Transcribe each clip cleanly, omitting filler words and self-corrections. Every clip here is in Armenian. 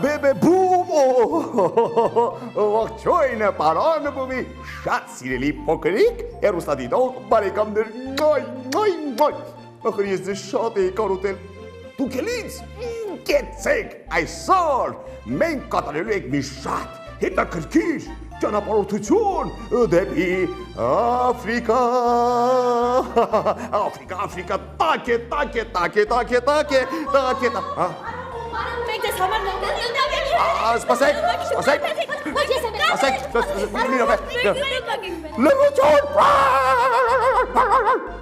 bebe boom. Ողջույն պարոն բումի շատ սիրելի փոքրիկ հեռուստադիտող բարեկամներ ախր ես ձեզ շատ էի կարոտել դուք էլ ինձ կեցեք այսօր մենք կատարելու ենք մի շատ հետաքրքիր ճանապարհորդություն դեպի Աֆրիկա Спасай!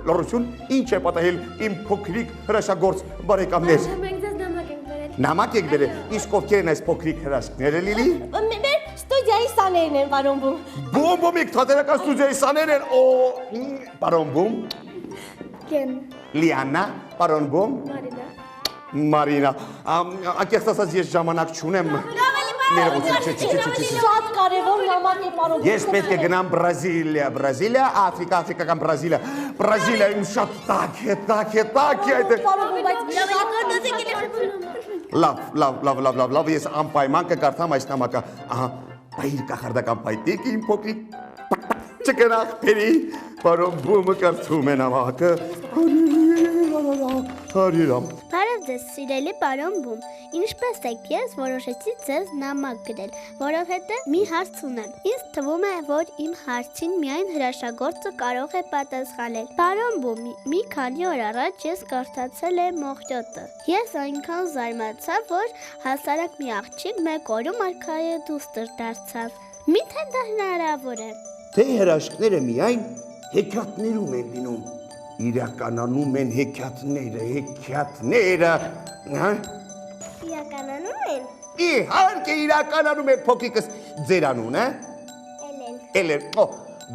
Լռություն ինչ է պատահել իմ փոքրիկ հրաշագործ բարեկամներ Նամակ եք բերել իսկ ովքեր են այս փոքրիկ հրաշքները լիլի Ստուդիայի սաներն են պարոն բում Բում իք թատերական ստուդիայի սաներն են պարոն բում Լիաննա պարոն բում Մարինա, անկեղծ ասած ես ժամանակ չունեմ Շատ կարևոր նամակ է պարոն Ես պետք է գնամ Բրազիլիա, Աֆրիկական Բրազիլիա իմ շատ տակ է Լավ, ես անպայման կկարդամ այս նամակը Պայիր կախարդական պայտիկ իմ փոքրիկ չկնախ պերի Պարոն բումը կարդում է նամակը Բարև ձեզ սիրելի պարոն բում, ինչպես եք ես որոշեցի ձեզ նամակ գրել, որովհետև մի հարց ունեմ, ինձ թվում է, որ իմ հարցին միայն հրաշագործը կարող է պատասխանել։ Պարոն բում, մի քանի օր առաջ ես կարդացել եմ Մոխյոտը։ Ես այնքան զարմացա, որ հասարակ մի աղջիկ մեկ օրում արքայադուստր դարձավ։ Միթե դա հնարավոր է։ Թե հրաշքները միայն հեքիաթներում են լինում Իրականանում են հեքիաթները Իրականանում են։ Իհարկե իրականանում են փոքրիկս ձեր անունը Էլեն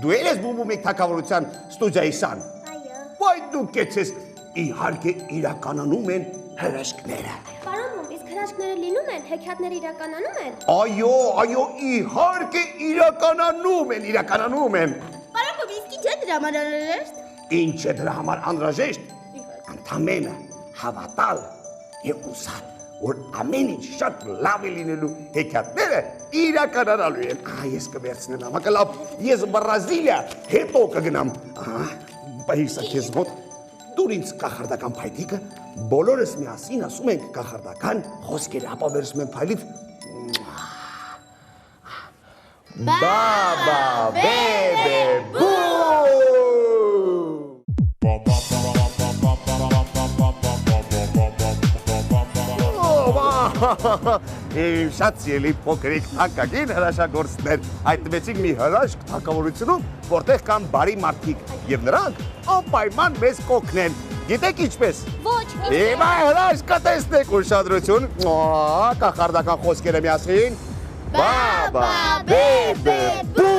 Դու էլ ես բումում եք թագավորության ստուդիայի սան Այո Ոայ դու կեցես իհարկե իրականանում են հրաշքները Պարոն բում, իսկ հրաշքները լինում են, հեքիաթները իրականանում են Այո, իհարկե իրականանում են Պարոն բում, իսկ ինչ է դրա համար անհրաժեշտ Ինչ է դրա համար անհրաժեշտ Ընդամենը հավատալ եւ ուզալ որ ամեն ինչ շատ լավ է լինելու հեքիաթները իրականանալու են ես կվերցնեմ նամակը լավ ես Բրազիլիա հետո կգնամ բայց քեզ մոտ դուր ինձ կախարդական փայտիկը բոլորս միասին ասում ենք կախարդական խոսքերը ապա վերցնում ենք փայլից Բաբա բեբե բու Շատ սիրելի փոքրիկ թանկագին հրաշագործներ հայտնվեցինք մի հրաշք թագավորությունում, որտեղ կան բարի մարդիկ եւ նրանք անպայման մեզ կօգնեն։ Գիտեք ինչպես։ Ոչ, Հիմա հրաշքը տեսնեք ուշադրություն։ Կախարդական խոսքերը միասին։ Բաբա բեբե բու։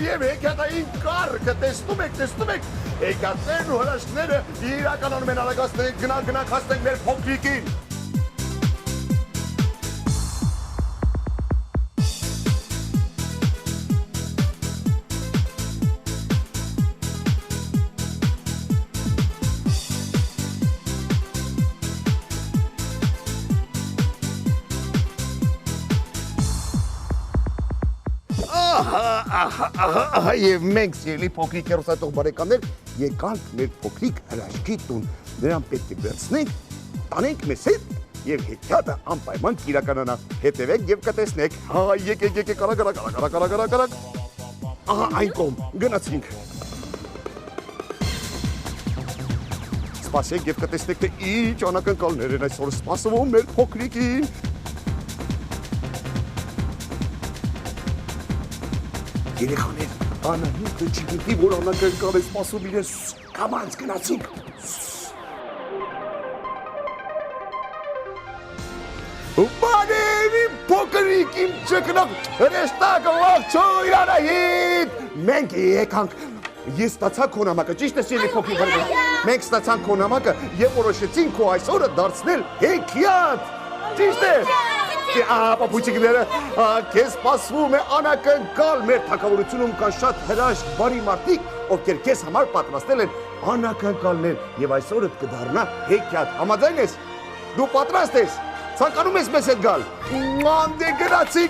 Եվ հեքիաթային կարգը տեսնում եք Հեքիաթներն ու հրաշքները իրականանում են արագացնենք գնանք հասնենք մեր փոքրիկին Եվ մենք սիրելի փոքրիկ հեռուստատող բարեկամներ եկանք մեր փոքրիկ հրաշքի տուն նրան պետք է վերցնենք տանենք մեզ հետ եւ հեքիաթը անպայման կիրականանա հետևեք եւ կտեսնեք եկեք կարակ այն կողմ գնացինք սպասեք եւ կտեսնեք թե ինչ անակնկալներ են այսօր սպասվում մեր փոքրիկին Երեխաներ, Անահիտը չգիտի, որ անակնկալ է սպասում իրեն կամանց գնացինք։ Մաների փոքրիկ իմ չկնող հրեշտակը ողջույն Անահիտ։ Մենք եկանք, ես ստացա քո նամակը, ճիշտ է սիրելի փոքրիկ բարեկամ։ Մենք ստացանք քո նամակը եւ որոշեցինք քո այսօրը դարձնել հեքիաթ։ Ճիշտ է։ Պապուչիկները, քեզ սպասվում է անակնկալ մեր թագավորությունում կան շատ հրաշք բարի մարդիկ, ովքեր քեզ համար պատրաստել են անակնկալներ եւ այսօրը կդառնա հեքիաթ։ Համաձայն ես։ դու պատրաստ ես։ Ցանկանում ես մեզ հետ գալ։ Անդե գնացի,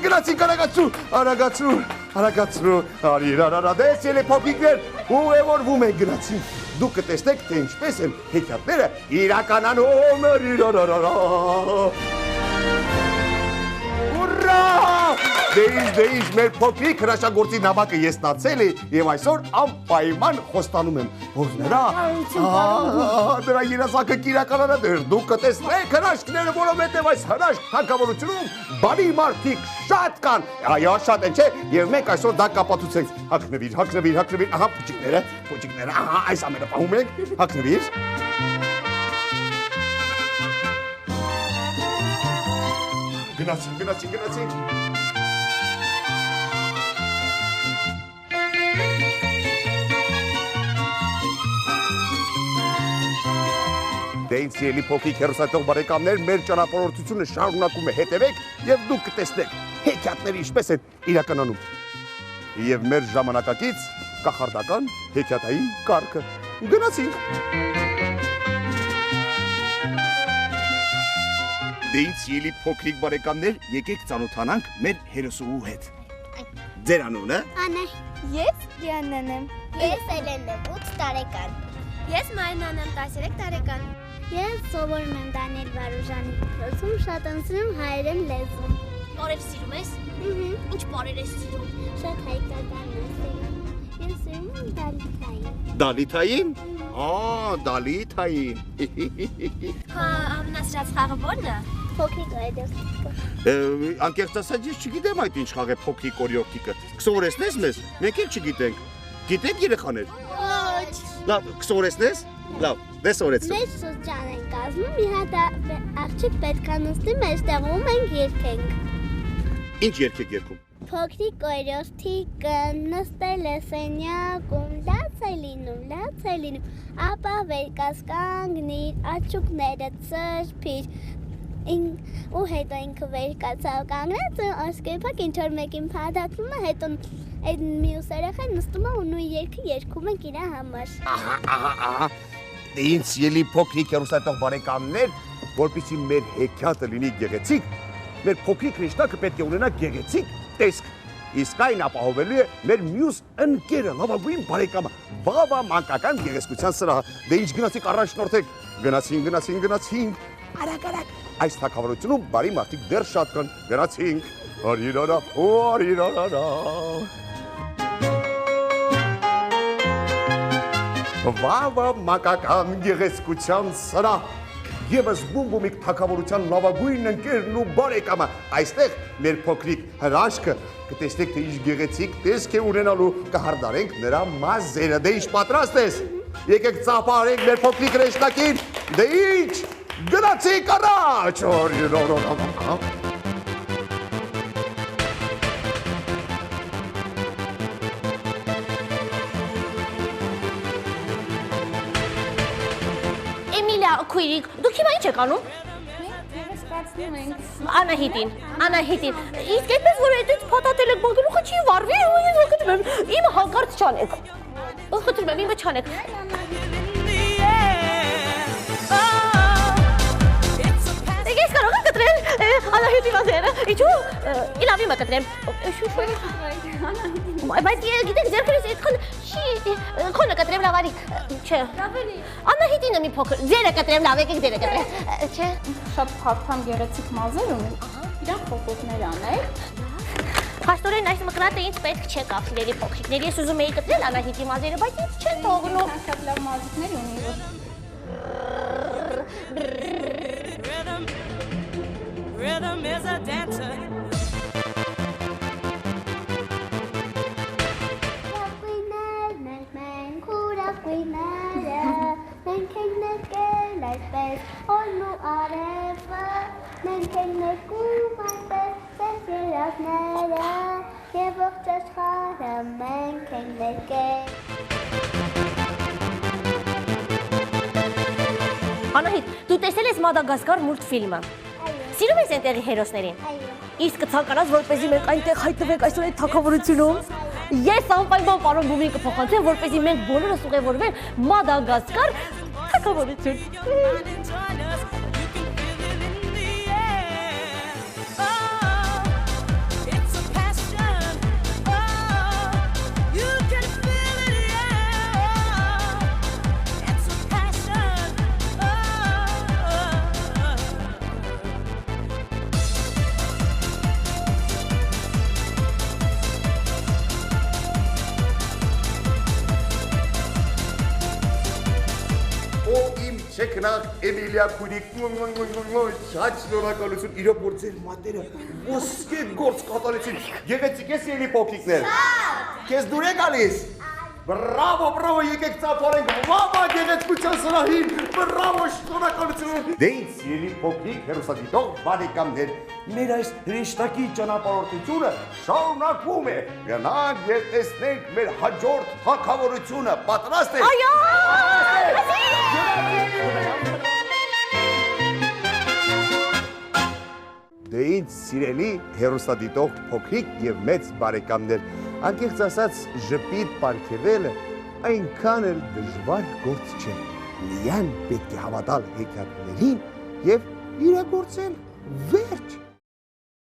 արագացրու։ Արիրարարա, դες ելե փոքրիկներ, ուղևորվում եք գնացի։ Դուք կտեսնեք, թե ինչպես են հեքիաթները իրականանում։ Արիրարարա։ Ուրա! Դեիջ, մեր փոքրիկ հրաշագործի նամակը ես ստացել եմ եւ այսօր անպայման խոստանում եմ, որ նրա երազանքը կիրականանա դեր դուք կտեսնեք հրաշքները, որովհետեւ այս հրաշք թագավորությունում բարի մարդիկ շատ կան, այո, շատ են, չէ՞, եւ մենք այսօր դա կապացուցենք։ Հագնվիր, ահա փոքրիկները, ահա այս ամենը պահում եք, հագնվիր։ Գնացի։ Դե ինձ ելի փոքրիկ հեռուստատող բարեկամներ, մեր ճանապարհորդությունը շարունակում է, հետևեք եւ դուք կտեսնեք հեքիաթները ինչպես են իրականանում։ Եվ մեր ժամանակակից կախարդական հեքիաթային կարգը։ Գնացինք։ Դե ինձ ելի փոքրիկ բարեկամներ, եկեք ծանոթանանք մեր հերոսուհու հետ։ Ձեր անունը։ Անա, ես Դիանան եմ։ Ես Էլենն եմ, 8 տարեկան։ Ես Մարինան եմ, 13 տարեկան։ Ես սովորում եմ Դանիել Վարուժանի դպրոցում, շատ եմ սիրում հայերեն լեզուն։ Բարեր սիրում ես։ Ինչ բարեր ես սիրում։ Շատ հայկական եմ սիրում։ Ես սիրում եմ Դալիթային։ Դալիթային։ Դալիթային։ Հա, ամենասիրած խաղը ո՞րն է։ Փոքրիկ օրիորդիկը։ Անկեղծ ասած ես չգիտեմ այդ ինչ խաղ է փոքրիկ օրիորդիկը։ Կսովորեցնես մեզ։ Մենք էլ չգիտենք։ Գիտեք երեխաներ։ Ոչ։ Լավ, կսովորեցնես։ Լավ, դե սովորեցրու։ Մեր շրջան են կազմում, մի հատ աղջիկ պետք է նստի մեջտեղում ենք երկենք։ Ինչ երգ եք երգում։ Փոքրիկ օրիորդիկը նստել է սենյակում, լաց է լինում, ապա վեր կանգնիր, աչուկները ծրփիր, ու հետո ինքը վեր կացավ կանգնեց, ասկեպակ ինչ-որ մեկին փաթաթվում է, հետո այդ մյուս երեխան նստում է ու նույն երգը երգում ենք իր համար։ Ահա։ Ինձ ելի փոքրիկ հեռուստատող բարեկամներ, որպեսզի մեր հեքիաթը լինի գեղեցիկ, մեր փոքրիկ հրեշտակը պետք է ունենա գեղեցիկ տեսք։ Իսկ այն ապահովելու է մեր մյուս ընկերը, լավագույն բարեկամը, Վավա մանկական գեղեցկության սրահը։ Դե ինչ գնացիք առաջնորդեք։ Գնացինք։ Արագ։ Այս թագավորությունում բարի մարդիկ դեռ շատ կան։ Գնացինք։ Արիրարարա։ Վավա մանկական գեղեցկության սրահ։ Եվս բումբումիկ թագավորության լավագույն ընկերն ու բարեկամը։ Այստեղ մեր փոքրիկ հրաշքը կտեսնեք, թե ինչ գեղեցիկ տեսք է ունենալու, կհարդարենք նրա մազերը։ Դե ինչ պատրաստ ես։ Եկեք ծափարենք մեր փոքրիկ հրեշտակին։ Դե ինչ։ Գնացիք առաջ։ Քույրիկ, դուք հիմա ինչ եք անում։ Մենք ստացնում ենք Անահիտին։ Իսկ այդպես որ այդից փաթաթել եք բագլուխը չի վառվի, ես խնդրում եմ, իմը հանկարծ չանեք։ Խնդրում եմ, իմը չանեք։ Ես կարող եմ կտրել Անահիտի մազերը։ Ինչու՞։ Իլավ իմը կտրեմ։ Բայց գիտեք, ձերքերից այդքան չի քոնը կտրեմ լավ արի։ Չէ։ Անահիտինը մի փոքր։ Ձերը կտրեմ լավ, եկեք ձերը կտրեմ։ Չէ։ շատ փառթամ գեղեցիկ մազեր ունի։ Իրանք փոփոխներ անեք։ Փաստորեն այս մկրատը ինձ պետք չէ կապների փոքրիկներ։ Ես ուզում էի կտրել Անահիտի մազերը, բայց ինձ չեն թողնում։ Շատ լավ մազիկներ ունի։ Rhythm is a dancer. Անահիտ, դու տեսել ես Մադագասկար մուլտֆիլմը։ Սիրում ես այնտեղի հերոսներին։ Իսկ ցանկանաս որպեսզի մենք այնտեղ հայտնվենք այսօր այդ թագավորությունում։ Ես անպայման պարոն Բումին կփոխանցեմ, որպեսզի մենք բոլորս ուղևորվենք Մադագասկար թագավորություն։ Նախ Էմիլիա քույրիկ, շատ շնորհակալություն, իրոք որ ձեր մատերը ոսկե գործ կատարեցին։ Գեղեցիկ ես ելի փոքիկներ։ Քեզ դուր է գալիս։ Բրավո, բրավո, եկեք ծափարենք, վավա գեղեցկության սրահին, բրավո, շնորհակալություն։ Դե ինձ ելի փոքիկ հերոսադիտող բարեկամներ, մեր այս հրեշտակի ճանապարհորդությունը շարունակվում է։ Գնանք եւ տեսնենք մեր հաջորդ թագավորությունը, պատրաստ եք։ Այո! Դե ինձ սիրելի հերոսադիտող փոքրիկ եւ մեծ բարեկամներ, անկեղծ ասած ժպիտ պարգևելը այնքան էլ դժվար գործ չէ։ Միայն պետք է հավատալ հեքիաթներին եւ իրագործել։ Վերջ։